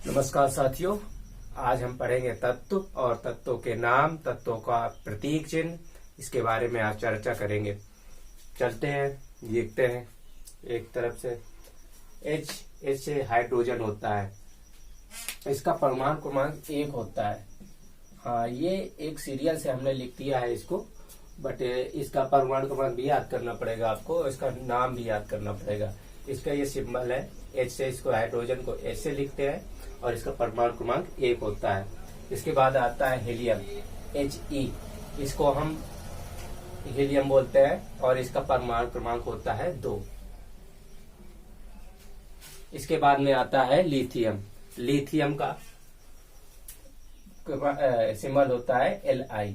नमस्कार साथियों, आज हम पढ़ेंगे तत्व और तत्वों के नाम, तत्वों का प्रतीक चिन्ह, इसके बारे में आज चर्चा करेंगे। चलते हैं, देखते हैं। एक तरफ से एच से हाइड्रोजन होता है, इसका परमाणु क्रमांक 1 होता है। हाँ, ये एक सीरियल से हमने लिख दिया है इसको, बट इसका परमाणु क्रमांक भी याद करना पड़ेगा आपको, इसका नाम भी याद करना पड़ेगा। इसका ये सिंबल है एच से, इसको हाइड्रोजन को एच से लिखते हैं और इसका परमाणु क्रमांक 1 होता है। इसके बाद आता है हीलियम, He, इसको हम हीलियम बोलते हैं और इसका परमाणु क्रमांक होता है 2। इसके बाद में आता है लिथियम, लिथियम का सिंबल होता है Li,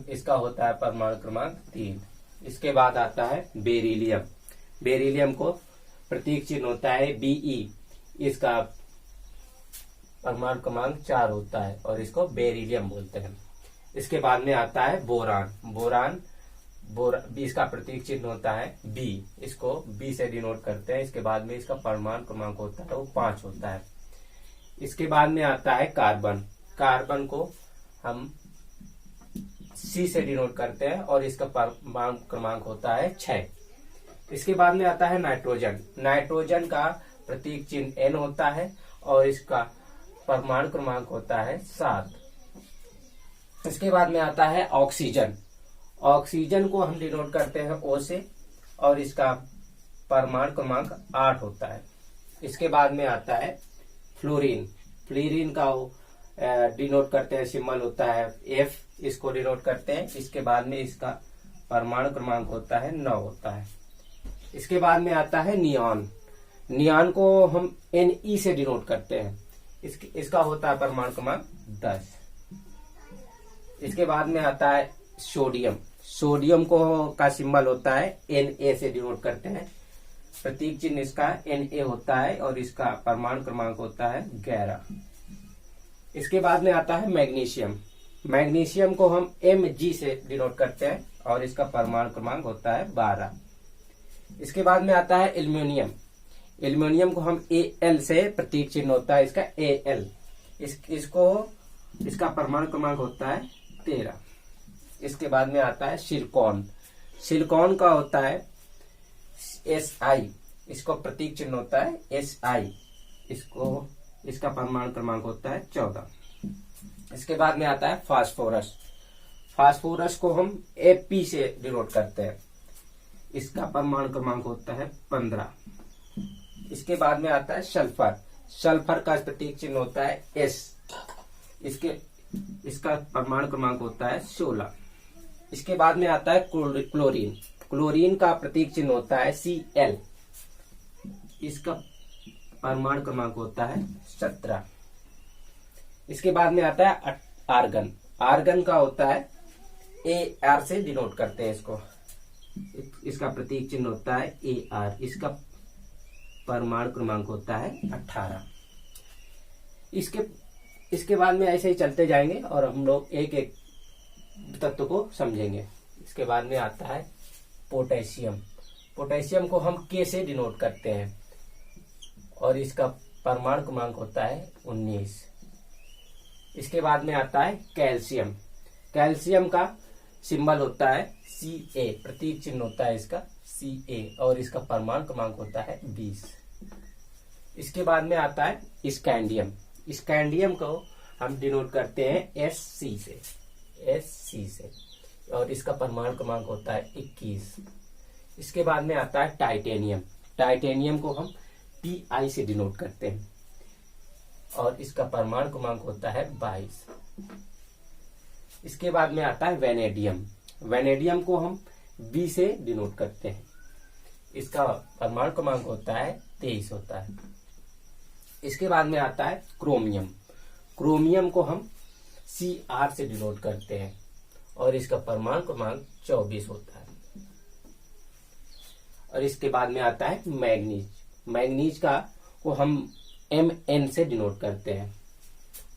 इसका होता है परमाणु क्रमांक 3। इसके बाद आता है बेरिलियम, बेरिलियम को प्रतीक चिन्ह होता है Be, इसका परमाणु क्रमांक 4 होता है और इसको बेरिलियम बोलते हैं। इसके बाद में आता है बोरान, बोरान इसका प्रतीक चिन्ह होता है B, इसको B से डिनोट करते हैं। इसके बाद में इसका परमाणु क्रमांक होता है वो 5 होता है। इसके बाद में आता है कार्बन, कार्बन को हम C से डिनोट करते हैं और इसका परमाणु क्रमांक होता है 6। इसके बाद में आता है नाइट्रोजन, नाइट्रोजन का प्रतीक चिन्ह N होता है और इसका परमाणु क्रमांक होता है 7। इसके बाद में आता है ऑक्सीजन, ऑक्सीजन को हम डिनोट करते हैं O से और इसका परमाणु क्रमांक 8 होता है। इसके बाद में आता है फ्लोरीन, फ्लोरीन का डिनोट करते हैं, सिंबल होता है F, इसको डिनोट करते हैं। इसके बाद में इसका परमाणु क्रमांक होता है 9 होता है। इसके बाद में आता है नियॉन, नियॉन को हम Ne से डिनोट करते हैं, इसका होता है परमाणु क्रमांक 10। इसके बाद में आता है सोडियम, सोडियम को का सिंबल होता है Na से डिनोट करते हैं, प्रतीक चिन्ह इसका Na होता है और इसका परमाणु क्रमांक होता है 11। इसके बाद में आता है मैग्नीशियम, मैग्नीशियम को हम Mg से डिनोट करते हैं और इसका परमाणु क्रमांक होता है 12। इसके बाद में आता है एल्युमिनियम, एल्युमिनियम को हम Al से प्रतीक चिन्ह होता है इसका Al, इसका परमाणु क्रमांक होता है 13। इसके बाद में आता है सिलिकॉन, सिलिकॉन का होता है Si, इसको प्रतीक चिन्ह होता है Si, इसका परमाणु क्रमांक होता है 14। इसके बाद में आता है फास्फोरस, फास्फोरस को हम Fe से डिनोट करते हैं, इसका परमाणु क्रमांक होता है 15। इसके बाद में आता है सल्फर, सल्फर का प्रतीक चिन्ह होता है S, इसका परमाणु क्रमांक होता है 16। इसके बाद में आता है क्लोरीन, क्लोरीन का प्रतीक चिन्ह होता है Cl, इसका परमाणु क्रमांक होता है 17। इसके बाद में आता है आर्गन, आर्गन का होता है Ar से डिनोट करते हैं इसको, इसका प्रतीक चिन्ह होता है Ar, इसका परमाणु क्रमांक होता है 18। इसके बाद में ऐसे ही चलते जाएंगे और हम लोग एक एक तत्व को समझेंगे। इसके बाद में आता है पोटेशियम, पोटेशियम को हम K से डिनोट करते हैं और इसका परमाणु क्रमांक होता है 19। इसके बाद में आता है कैल्शियम, कैल्शियम का सिंबल होता है Ca, प्रतीक चिन्ह होता है इसका Ca और इसका परमाणु क्रमांक होता है 20। इसके बाद में आता है स्कैंडियम, स्कैंडियम को हम डिनोट करते हैं Sc से और इसका परमाणु क्रमांक होता है 21। इसके बाद में आता है टाइटेनियम, टाइटेनियम को हम Pi से डिनोट करते हैं और इसका परमाणु क्रमांक होता है 22। इसके बाद में आता है वेनेडियम, वेनेडियम को हम V से डिनोट करते हैं, इसका परमाणु क्रमांक होता है 23 होता है। इसके बाद में आता है क्रोमियम, क्रोमियम को हम Cr से डिनोट करते हैं और इसका परमाणु क्रमांक 24 होता है। और इसके बाद में आता है मैग्नीज, मैग्नीज को हम Mn से डिनोट करते हैं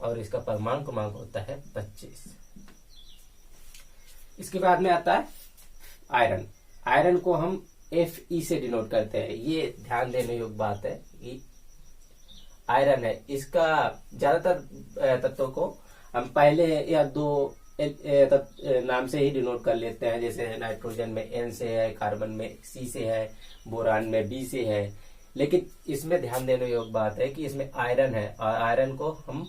और इसका परमाणु क्रमांक होता है 25। इसके बाद में आता है आयरन, आयरन को हम Fe से डिनोट करते हैं। ये ध्यान देने योग्य बात है, आयरन है, इसका ज्यादातर तत्वों को हम पहले या दो नाम से ही डिनोट कर लेते हैं। जैसे नाइट्रोजन में N से है, कार्बन में C से है, बोरान में B से है। लेकिन इसमें ध्यान देने योग्य बात है कि इसमें आयरन है और आयरन को हम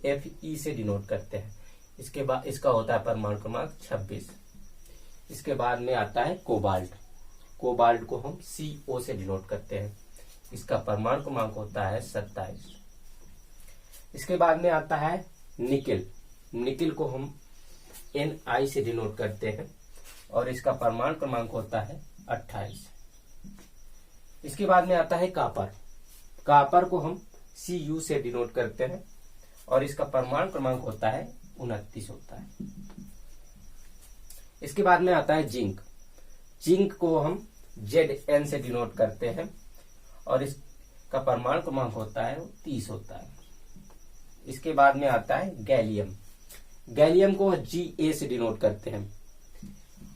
Fe से डिनोट करते हैं। इसके बाद इसका होता है परमाणु क्रमांक 26। इसके बाद में आता है कोबाल्ट। कोबाल्ट को हम CO से डिनोट करते हैं। इसका परमाणु क्रमांक होता है 27। इसके बाद में आता है निकिल। निकिल को हम Ni से डिनोट करते हैं और इसका परमाणु क्रमांक होता है 28। इसके बाद में आता है कापर। कापर को हम Cu से डिनोट करते हैं और इसका परमाणु क्रमांक होता है 29 होता है। इसके बाद में आता है जिंक। जिंक को हम Zn से डिनोट करते हैं और इसका परमाणु क्रमांक होता है 30 होता है। इसके बाद में आता है गैलियम। गैलियम को Ga से डिनोट करते हैं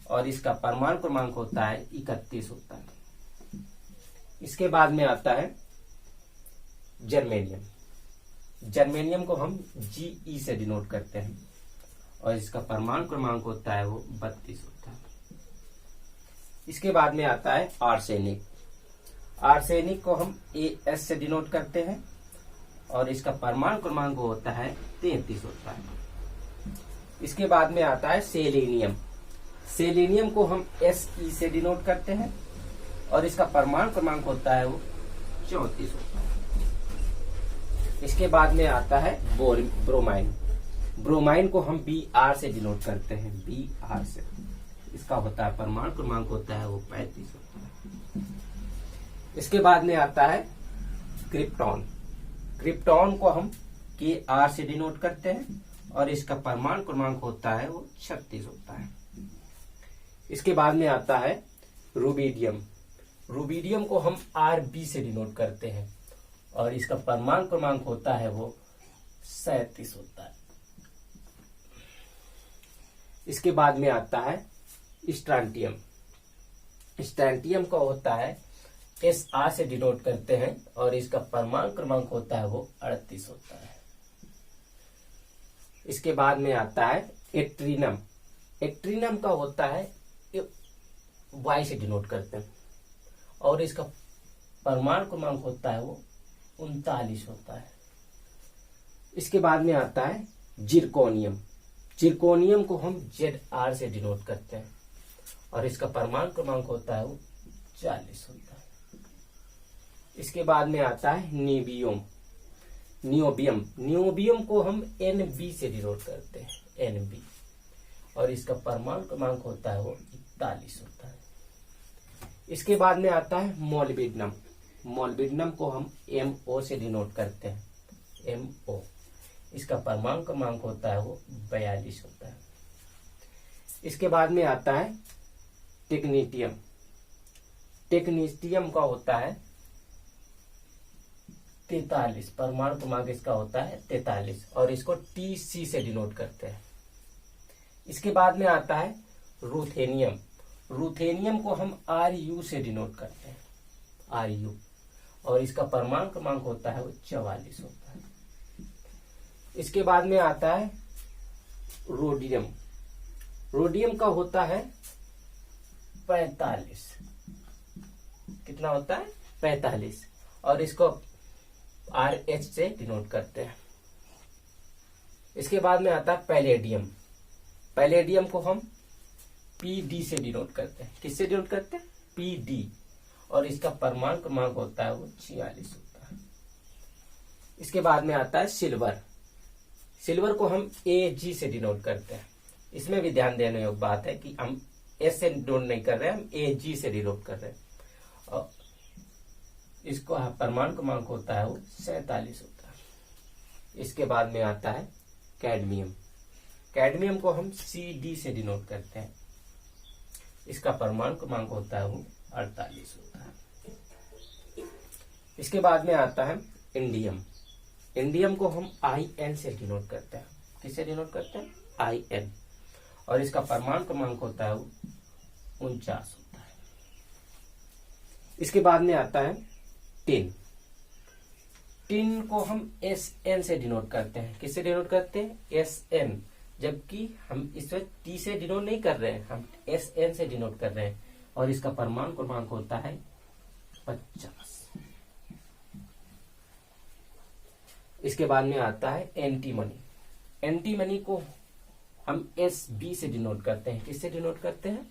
और इसका परमाणु क्रमांक होता है 31 होता है। इसके बाद में आता है जर्मेनियम। जर्मेनियम को हम Ge से डिनोट करते हैं और इसका परमाणु क्रमांक होता है वो 32 होता है। इसके बाद में आता है आर्सेनिक। आर्सेनिक को हम As से डिनोट करते हैं और इसका परमाणु क्रमांक होता है 33 होता है। इसके बाद में आता है सेलेनियम। सेलेनियम को हम Se से डिनोट करते हैं और इसका परमाणु क्रमांक होता है वो 34 होता है। इसके बाद में आता है ब्रोमाइन। ब्रोमाइन को हम Br से डिनोट करते हैं, Br से। इसका होता है परमाणु क्रमांक होता है वो 35 होता है। इसके बाद में आता है क्रिप्टॉन। क्रिप्टॉन को हम Kr से डिनोट करते हैं और इसका परमाणु क्रमांक होता है वो 36 होता है। इसके बाद में आता है रुबिडियम। रुबिडियम को हम Rb से डिनोट करते हैं और इसका परमाणु क्रमांक होता है वो 37 होता है। इसके बाद में आता है स्ट्रांटियम। स्ट्रांटियम का होता है Sr से डिनोट करते हैं और इसका परमाणु क्रमांक होता है वो 38 होता है। इसके बाद में आता है एक्ट्रीनम। एक्ट्रीनम का होता है Y से डिनोट करते हैं और इसका परमाणु क्रमांक होता है वो 39 होता है। इसके बाद में आता है जिरकोनियम। जिरकोनियम को हम Zr से डिनोट करते हैं और इसका परमाणु क्रमांक होता है वो 40 होता है। इसके बाद में आता है नियोबियम। नियोबियम। नियोबियम को हम Nb से डिनोट करते हैं, Nb, और इसका परमाणु क्रमांक होता है वो 41 होता है। इसके बाद में आता है मोलिब्डेनम। मोलिब्डेनम को हम Mo से डिनोट करते हैं, Mo। इसका परमाणु क्रमांक होता है वो 42 होता है। इसके बाद में आता है टेक्नीटियम। टेक्नीटियम का होता है 43, परमाणु क्रमांक इसका होता है 43 और इसको Tc से डिनोट करते हैं। इसके बाद में आता है रूथेनियम। रूथेनियम को हम Ru से डिनोट करते हैं, Ru, और इसका परमाणु क्रमांक होता है वो 44 होता है। इसके बाद में आता है रोडियम। रोडियम का होता है 45, कितना होता है 45, और इसको RH से डिनोट करते हैं। इसके बाद में आता है पैलेडियम। पैलेडियम को हम Pd से डिनोट करते हैं। किससे डिनोट करते हैं? Pd, और इसका परमाणु क्रमांक होता है वो 46 होता है। इसके बाद में आता है सिल्वर। सिल्वर को हम Ag से डिनोट करते हैं। इसमें भी ध्यान देने योग्य बात है कि हम S से डिनोट नहीं कर रहे हैं, हम Ag से डिनोट कर रहे हैं, और इसको परमाणु क्रमांक होता है वो 47 होता है। इसके बाद में आता है कैडमियम। कैडमियम को हम Cd से डिनोट करते हैं। इसका परमाणु क्रमांक होता है वो 48 होता है। इसके बाद में आता है इंडियम। इंडियम को हम In से डिनोट करते हैं। किससे डिनोट करते हैं? In, और इसका परमाणु क्रमांक होता है वो 49 होता है। इसके बाद में आता है टिन। टिन को हम SN से डिनोट करते हैं। किससे डिनोट करते हैं? SN। जबकि हम इसे T से डिनोट नहीं कर रहे हैं, हम SN से डिनोट कर रहे हैं। और इसका परमाणु क्रमांक होता है 50। इसके बाद में आता है एंटीमनी। एंटीमनी को हम SB से डिनोट करते हैं। किससे डिनोट करते हैं?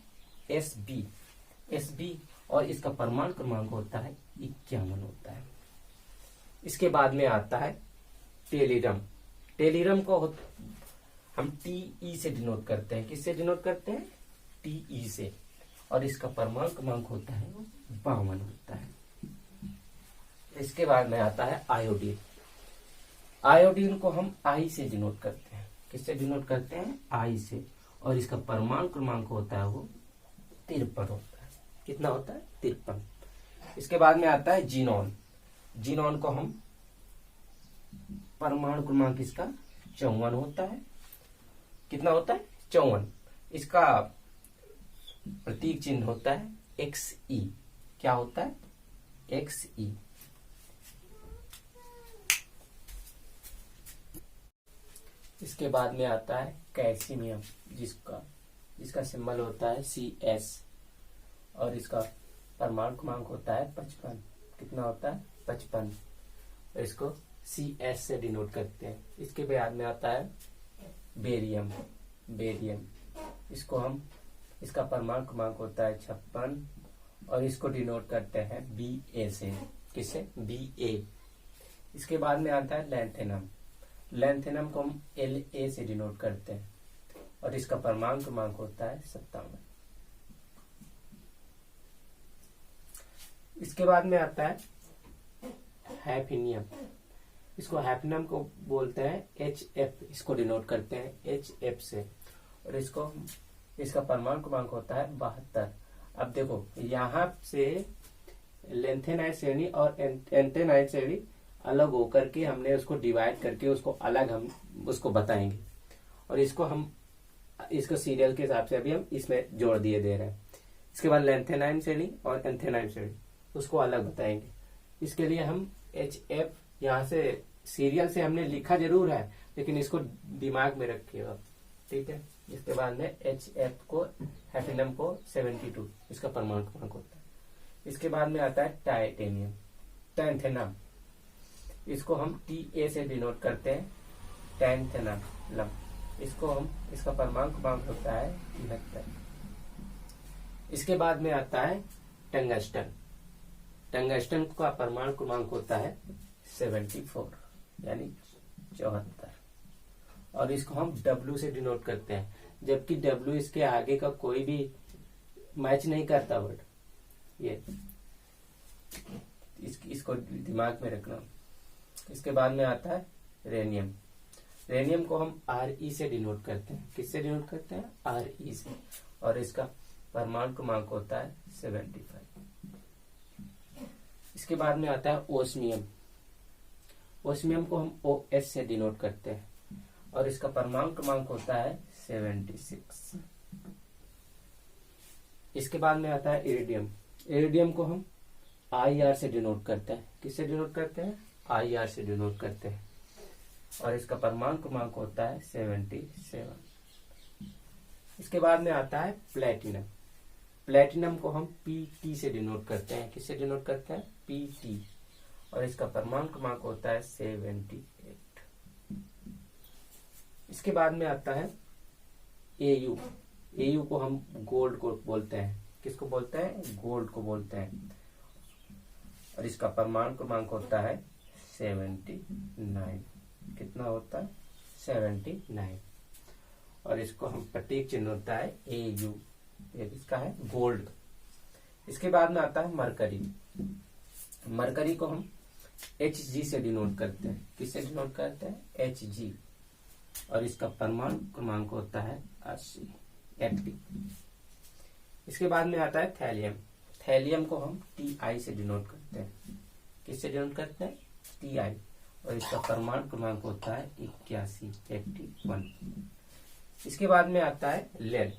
SB। और इसका परमाणु क्रमांक होता है 51 होता है। इसके बाद में आता है टेलिरम। टेलिरम को हम TE से डिनोट करते हैं। किससे डिनोट करते हैं? TE से। और इसका परमाणु क्रमांक होता है 52 होता है। इसके बाद में आता है आयोडीन। आयोडीन को हम I से डिनोट करते हैं। किससे डिनोट करते हैं? I से। और इसका परमाणु क्रमांक होता है वो 53 होता है। कितना होता है? 53। इसके बाद में आता है जीनोन। जीनोन को हम परमाणु क्रमांक इसका 54 होता है। कितना होता है? 54। इसका प्रतीक चिन्ह होता है XE। क्या होता है? XE। इसके बाद में आता है कैल्शियम, जिसका सिंबल होता है CS। और इसका परमाणु क्रमांक होता है 55। कितना होता है? 55। और इसको CS से डिनोट करते हैं। इसके बाद में आता है बेरियम। इसका परमाणु क्रमांक होता है 56। और इसको डिनोट करते हैं BA से। किससे? BA। इसके बाद में आता है लैंथेनम। लैंथेनम को हम LA से डिनोट करते हैं। और इसका परमाणु क्रमांक होता है 57। इसके बाद में आता है हैफनियम। इसको हैफनियम को बोलते हैं HF। इसको डिनोट करते हैं HF से। और इसका परमाणु क्रमांक होता है 72। अब देखो यहाँ से लेंथेनाइड श्रेणी और एंटेनाइड श्रेणी अलग होकर के हमने उसको डिवाइड करके उसको अलग हम उसको बताएंगे। और इसको सीरियल के हिसाब से अभी हम इसमें जोड़ दिए दे रहे हैं। इसके बाद लेंथेनाइड श्रेणी और एंथेनाइड श्रेणी उसको अलग बताएंगे। इसके लिए हम HF यहाँ से सीरियल से हमने लिखा जरूर है, लेकिन इसको दिमाग में रखिएगा, ठीक है। इसके बाद में HF को हैफनियम को 72 इसका परमाणु क्रमांक होता है। इसके बाद में आता है टाइटेनियम, टैंथेनम। इसको हम TA से डिनोट करते हैं, टैंथेनम। इसका परमाणु क्रमांक होता है 69। इसके बाद में आता है टंगस्टन। टंगस्टन का परमाणु क्रमांक होता है 74 यानी 74। और इसको हम W से डिनोट करते हैं, जबकि W इसके आगे का कोई भी मैच नहीं करता वर्ड। ये इसको दिमाग में रखना। इसके बाद में आता है रेनियम। रेनियम को हम RE से डिनोट करते हैं। किससे डिनोट करते हैं? RE से। और इसका परमाणु क्रमांक होता है 75। इसके बाद में आता है ओस्मियम। ओस्मियम को हम OS से डिनोट करते हैं। और इसका परमाणु क्रमांक होता है 76। इसके बाद में आता है इरिडियम। इरिडियम को हम IR से डिनोट करते हैं। किससे डिनोट करते हैं? IR से डिनोट करते हैं। और इसका परमाणु क्रमांक होता है 77। इसके बाद में आता है प्लेटिनम। प्लेटिनम को हम PT से डिनोट करते हैं। किससे डिनोट करते हैं? PT। और इसका परमाणु क्रमांक होता है 78। इसके बाद में आता है AU। AU को हम गोल्ड को बोलते हैं। किसको बोलते हैं? गोल्ड को बोलते हैं। और इसका परमाणु क्रमांक होता है 79। कितना होता है? 79। और इसको हम प्रतीक चिन्ह होता है AU। इसका है गोल्ड। इसके बाद में आता है मरकरी। मरकरी को हम HG से डिनोट करते हैं। किससे डिनोट करते हैं? HG। और इसका परमाणु क्रमांक होता है 80। इसके बाद में आता है थैलियम। थैलियम को हम TI से डिनोट करते हैं। किससे डिनोट करते हैं? TI। और इसका परमाणु क्रमांक होता है 81। इसके बाद में आता है लेड।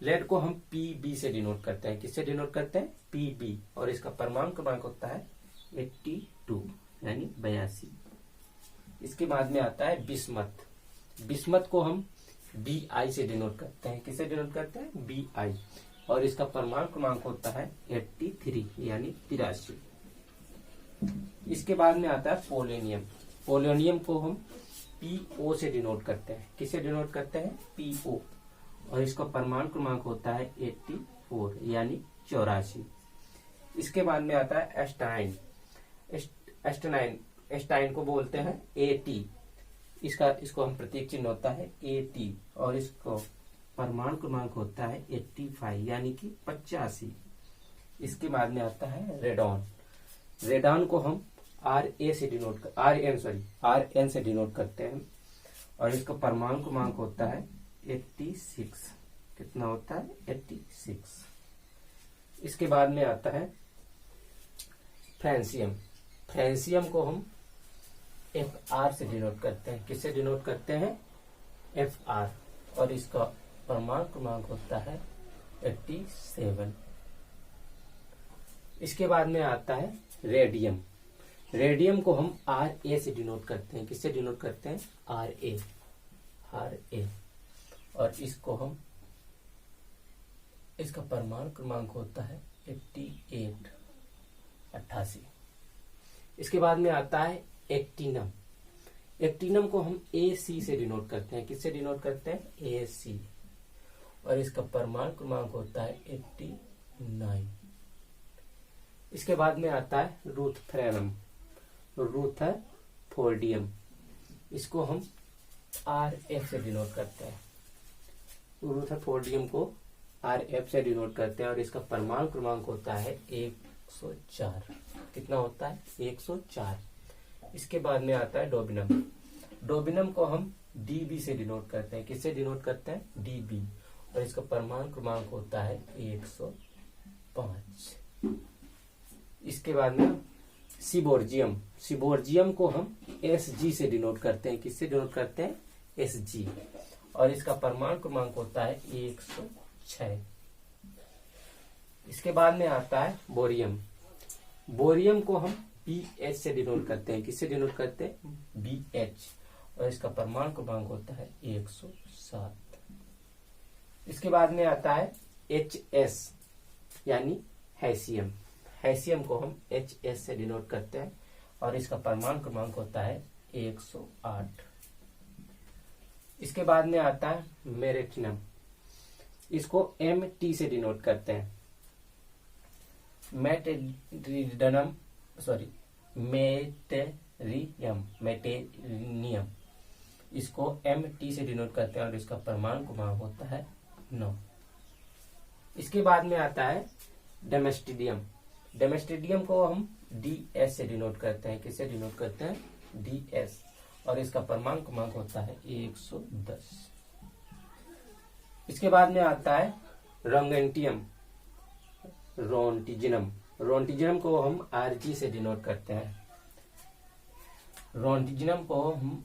लेड को हम PB से डिनोट करते हैं। किससे डिनोट करते हैं? PB। और इसका परमाणु क्रमांक होता है 82। यानी 82। इसके बाद में आता है बिस्मथ। बिस्मथ को हम BI से डिनोट करते हैं। किससे डिनोट करते हैं? BI। और इसका परमाणु क्रमांक होता है 83 यानी 83। इसके बाद में आता है पोलोनियम। पोलोनियम को हम PO से डिनोट करते हैं। किससे डिनोट करते हैं? PO। और इसका परमाणु क्रमांक होता है 84 यानी 84। इसके बाद में आता है एस्टाइन। एस्टाइन को बोलते हैं AT। इसको हम प्रतीक चिन्ह होता है AT। और इसको परमाणु क्रमांक होता है 85 यानी कि 85। इसके बाद में आता है रेडॉन। रेडॉन को हम RN से डिनोट करते हैं। और इसका परमाणु क्रमांक होता है 86। कितना होता है? 86। इसके बाद में आता है फ्रांसियम। फ्रांसियम को हम FR से डिनोट करते हैं। किससे डिनोट करते हैं? FR। और इसका परमाणु क्रमांक होता है 87। इसके बाद में आता है रेडियम। रेडियम को हम RA से डिनोट करते हैं। किससे डिनोट करते हैं? RA। और इसका परमाणु क्रमांक होता है 88। इसके बाद में आता है एक्टिनम। एक्टिनम को हम AC से डिनोट करते हैं। किससे डिनोट करते हैं? AC। और इसका परमाणु क्रमांक होता है 89। इसके बाद में आता है रूथेरियम। रूथरफोर्डियम। इसको हम RF से डिनोट करते हैं। रूथरफोर्डियम को RF से डिनोट करते हैं। और इसका परमाणु क्रमांक होता है 104। कितना होता है? 104। इसके बाद में आता है डोबिनम। डोबिनम को हम DB से डिनोट करते हैं। किससे डिनोट करते हैं? DB। और इसका परमाणु क्रमांक होता है 105। इसके बाद में सिबोर्जियम। सिबोर्जियम को हम SG से डिनोट करते हैं। किससे डिनोट करते हैं? SG। और इसका परमाणु क्रमांक होता है 106। इसके बाद में आता है बोरियम। बोरियम को हम BH से डिनोट करते हैं। किससे डिनोट करते हैं? BH। और इसका परमाणु क्रमांक होता है 107। इसके बाद में आता है HS यानी हैशियम। हैशियम को हम HS से डिनोट करते हैं। और इसका परमाणु क्रमांक होता है 108। इसके बाद में आता है मेरिटियम। इसको MT से डिनोट करते हैं। मेटेरियम। इसको MT से डिनोट करते हैं। और इसका परमाणु क्रमांक होता है 9। इसके बाद में आता है डेमेस्टिडियम। डेमेस्टिडियम को हम DS से डिनोट करते हैं। किससे डिनोट करते हैं? DS। और इसका परमाणु क्रमांक होता है 110। इसके बाद में आता है रोंगेंटियम। रोंटिजिनम को हम RG से डिनोट करते हैं। रोंटिजिनम को हम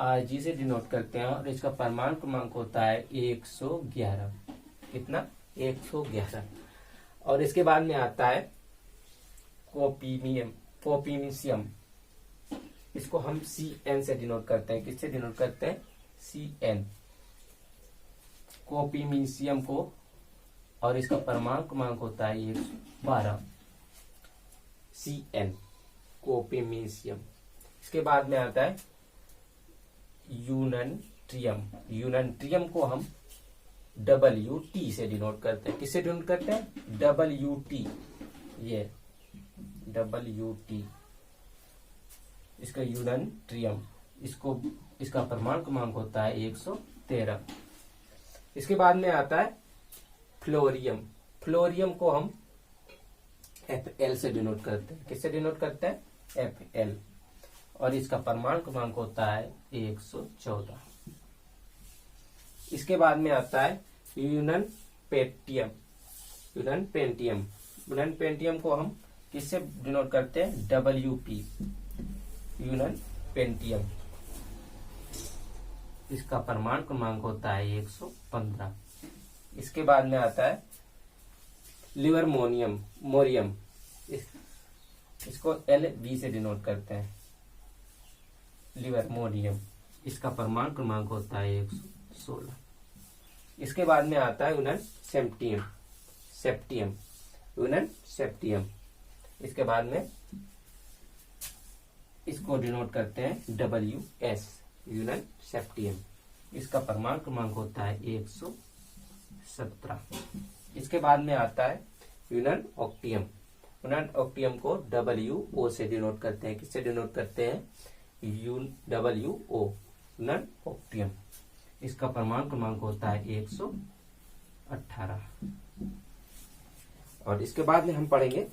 RG से डिनोट करते हैं। और इसका परमाणु क्रमांक होता है 111। कितना? 111। और इसके बाद में आता है कोपीमियम। इसको हम CN से डिनोट करते हैं। किससे डिनोट करते हैं? CN। कोपीमियम को। और इसका परमाणु क्रमांक होता है 112। CN कोपीमियम। इसके बाद में आता है यूनट्रियम को हम WT से डिनोट करते हैं। किससे डिनोट करते हैं? WT। ये WT। इसका यूनट्रियम। इसका परमाणु क्रमांक होता है 113। इसके बाद में आता है फ्लोरियम। फ्लोरियम को हम FL से डिनोट करते हैं। किससे डिनोट करते हैं? FL। और इसका परमाणु क्रमांक होता है 114। इसके बाद में आता है यूननपेंटियम को हम किससे डिनोट करते हैं? WP। यूननपेंटियम। इसका परमाणु क्रमांक होता है 115। इसके बाद में आता है लिवरमोरियम। इसको एल बी से डिनोट करते हैं, लिबर्मोनियम। इसका परमाणु क्रमांक होता है 116। इसके बाद में आता है यूनन सेप्टियम, सेप्टियम, यूनन सेप्टियम। इसके बाद में इसको डिनोट करते हैं डब्ल्यू एस, यूनन सेप्टियम। इसका परमाणु क्रमांक होता है 117। इसके बाद में आता है यूनन ऑक्टियम। यूनन ऑक्टियम को डब्ल्यू ओ से डिनोट करते हैं। किससे डिनोट करते हैं? W O, ununoctium. इसका परमाणु क्रमांक होता है 118। और इसके बाद में हम पढ़ेंगे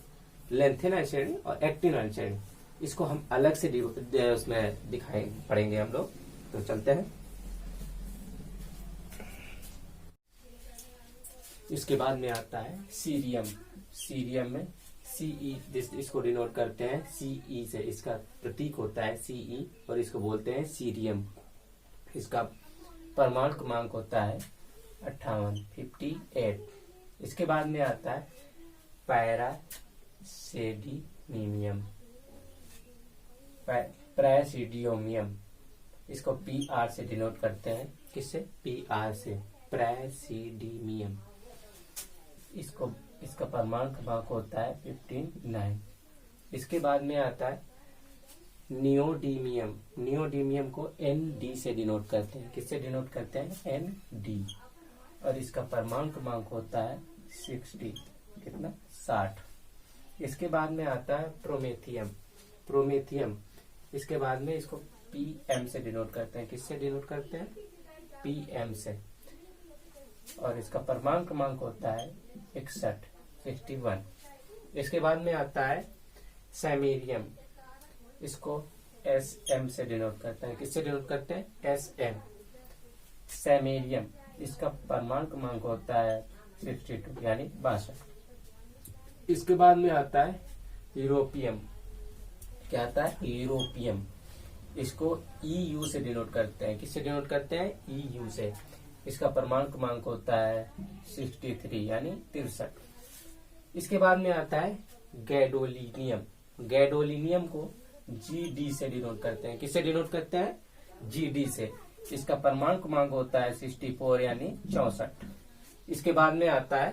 लेंथेनाइल श्रेणी और एक्टिनाइल श्रेणी। इसको हम अलग से उसमें दिखाएंगे, पढ़ेंगे हम लोग। तो चलते हैं। इसके बाद में आता है सीरियम। सीरियम में सीई, इसको डिनोट करते हैं सीई से। इसका प्रतीक होता है सीई और इसको बोलते हैं सीरियम। इसका परमाणु क्रमांक होता है 58। इसके बाद में आता है पैरासेडिनियम, प्रेसिडियमियम। इसको पीआर से डिनोट करते हैं। किससे? पीआर से, प्रेसिडियमियम। इसका परमाणु क्रमांक होता है 59। इसके बाद में आता है नियोडीमियम। नियोडीमियम को एनडी से डिनोट करते हैं। किससे डिनोट करते हैं? एनडी। और इसका परमाणु क्रमांक होता है 60। कितना? 60। इसके बाद में आता है प्रोमेथियम। प्रोमेथियम, इसके बाद में इसको पीएम से डिनोट करते हैं। किससे डिनोट करते हैं? पीएम से। और इसका परमाणु क्रमांक होता है 61। इसके बाद में आता है सैमेरियम। इसको एसएम से डिनोट करते हैं। किससे डिनोट करते हैं? SM, samarium. इसका परमाणु क्रमांक होता है 62 यानी 62। इसके बाद में आता है यूरोपियम। क्या आता है? यूरोपियम। इसको ईयू से डिनोट करते हैं। किससे डिनोट करते हैं? ईयू से। इसका परमाणु क्रमांक होता है 63 यानी 63। इसके बाद में आता है गैडोलिनियम। गैडोलिनियम को जीडी से डिनोट करते हैं। किससे डिनोट करते हैं? जीडी से। इसका परमाणु क्रमांक होता है 64 यानी 64। इसके बाद में आता है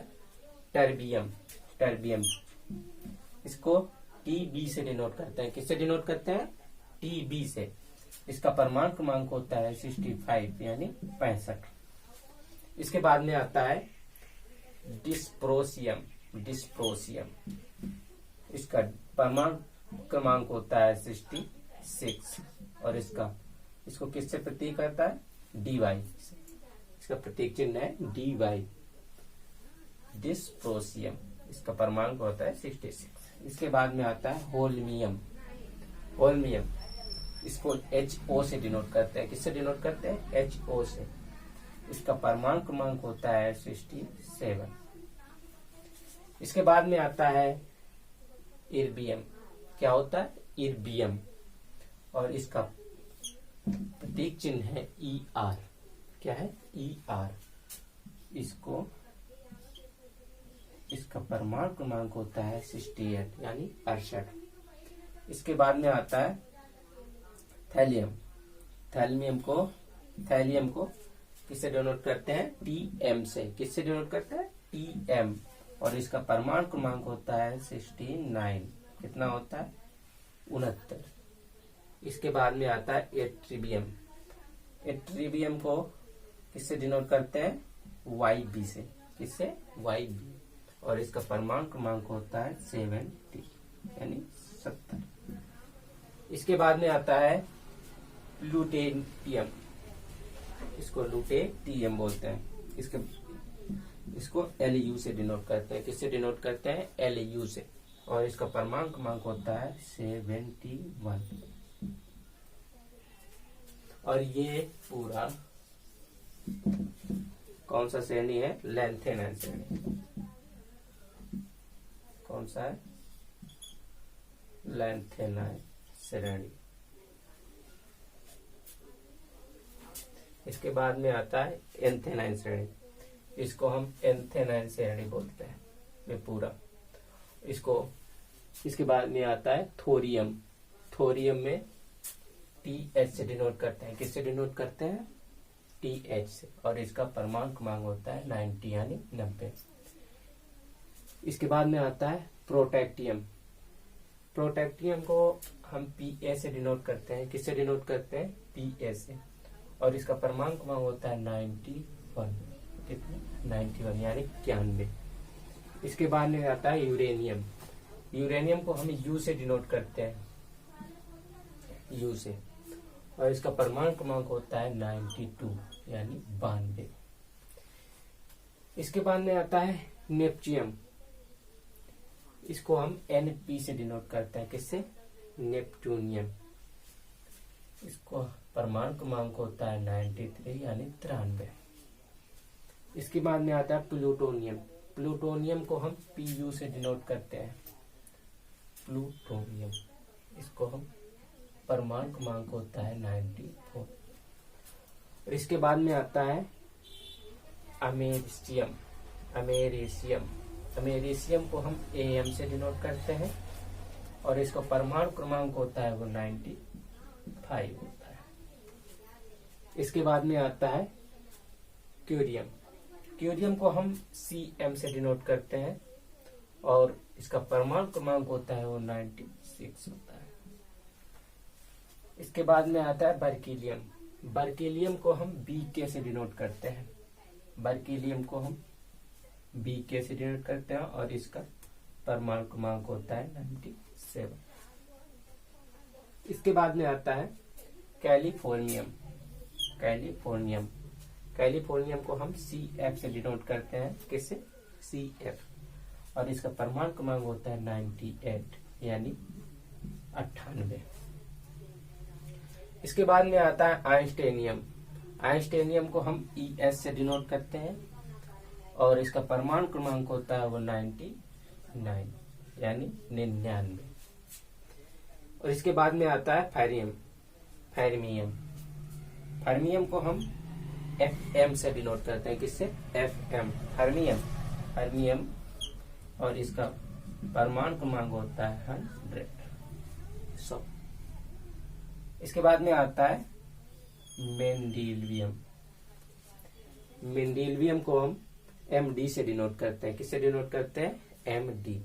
टर्बियम। टर्बियम, इसको टीबी से डिनोट करते हैं। किससे डिनोट करते हैं? टीबी से। इसका परमाणु क्रमांक होता है 65 यानी 65। इसके बाद में आता है डिस्प्रोसियम। डिस्प्रोसियम, इसका परमाणु क्रमांक होता है 66। और इसको किससे प्रतीक करता है? डीवाई। इसका प्रतीक चिन्ह है डीवाई, डिस्प्रोसियम। इसका परमाणु होता है 66। इसके बाद में आता है होल्मियम। होल्मियम, इसको HO से डिनोट करते हैं। किससे डिनोट करते हैं? HO से। इसका परमाणु क्रमांक होता है 67। इसके बाद में आता है इर्बियम। क्या होता है? इर्बियम। और इसका प्रतीक चिन्ह है ER। क्या है? ER। इसका परमाणु क्रमांक होता है 68 यानी 68। इसके बाद में आता है थैलियम। थैलियम को किससे डिनोट करते हैं? TM से। किससे डिनोट करते हैं? TM। और इसका परमाणु क्रमांक होता है 69। कितना होता है? 69। इसके बाद में आता है एट्रीबियम। एट्रीबियम को किससे डिनोट करते हैं? YB से। किससे? YB। और इसका परमाणु क्रमांक होता है 70 यानी 70। इसके बाद में आता है लुटेनियम। इसको लुटेनियम बोलते हैं। इसको LU से डिनोट करते हैं। किससे डिनोट करते हैं? LU से। और इसका परमाणु क्रमांक होता है 71। और ये पूरा कौन सा श्रेणी है? लेंथेनाइल श्रेणी। कौन सा है? लेंथेनाइल श्रेणी। इसके बाद में आता है एंथेनाइल श्रेणी। इसको हम एंथेनाइल श्रेणी बोलते हैं। ये पूरा इसको इसके बाद में आता है थोरियम। थोरियम में TH से डिनोट करते हैं। किससे डिनोट करते हैं? TH से। और इसका परमाणु क्रमांक होता है 90 यानी 90। इसके बाद में आता है प्रोटैक्टियम। प्रोटैक्टियम को हम PA से डिनोट करते हैं। किससे डिनोट करते हैं? PA से। और इसका परमाणु क्रमांक होता है 91। कितना? 91 यानी 91। इसके बाद में आता है यूरेनियम। यूरेनियम को हम U से डिनोट करते हैं, U से। और इसका परमाणु क्रमांक होता है 92 यानी 92। इसके बाद में आता है नेपच्यूम। इसको हम NP से डिनोट करते हैं। किससे? नेपटूनियम। इसको परमाणु क्रमांक होता है 93 यानी 93। इसके बाद में आता है प्लूटोनियम। प्लूटोनियम को हम PU से डिनोट करते हैं, प्लूटोनियम। इसको हम परमाणु क्रमांक होता है 94। और इसके बाद में आता है अमेरिशियम। अमेरिशियम। अमेरिशियम को हम AM से डिनोट करते हैं और इसका परमाणु क्रमांक होता है वो 95 होता है। इसके बाद में आता है क्यूरियम। क्यूरियम को हम CM से डिनोट करते हैं और इसका परमाणु क्रमांक होता है वो 96 होता है। इसके बाद में आता है बर्कीलियम। बर्कीलियम को हम BK से डिनोट करते हैं। बर्कीलियम को हम BK से डिनोट करते हैं और इसका परमाणु क्रमांक होता है 97। इसके बाद में आता है कैलिफोर्नियम। कैलिफोर्नियम। कैलिफोर्नियम को हम CF से डिनोट करते हैं। किससे? CF। और इसका परमाणु क्रमांक होता है 98 यानी 98। इसके बाद में आता है आइंस्टीनियम। आइंस्टीनियम को हम ES से डिनोट करते हैं और इसका परमाणु क्रमांक होता है वो 99 यानी 99। और इसके बाद में आता है फेरियम। फेरमियम। फेरमियम को हम FM से डिनोट करते हैं। किससे? FM। फेरमियम। फेरमियम। और इसका परमाणु क्रमांक होता है 100। इसके बाद में आता है मेंडेलियम। मेंडेलियम को हम MD से डिनोट करते हैं। किससे डिनोट करते हैं? MD।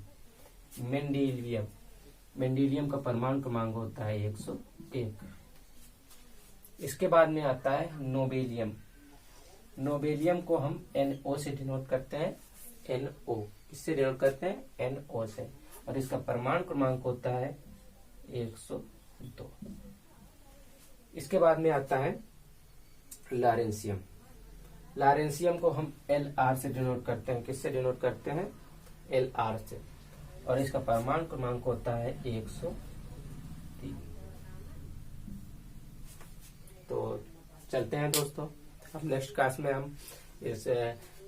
मेंडेलियम। मेंडेलियम का परमाणु क्रमांक होता है 101। इसके बाद में आता है नोबेलियम। नोबेलियम को हम NO से डिनोट करते हैं। NO। किससे डिनोट करते हैं? NO से। और इसका परमाणु क्रमांक होता है 102। इसके बाद में आता है लॉरेंसियम। लॉरेंसियम को हम LR से डिनोट करते हैं। किससे डिनोट करते हैं? LR से। और इसका परमाणु क्रमांक होता है 103। तो चलते हैं दोस्तों, अब नेक्स्ट क्लास में हम इस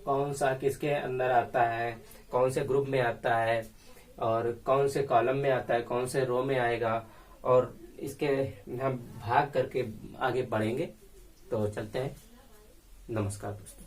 कौन सा किसके अंदर आता है, कौन से ग्रुप में आता है और कौन से कॉलम में आता है, कौन से रो में आएगा, और इसके हम भाग करके आगे बढ़ेंगे। तो चलते हैं। नमस्कार दोस्तों।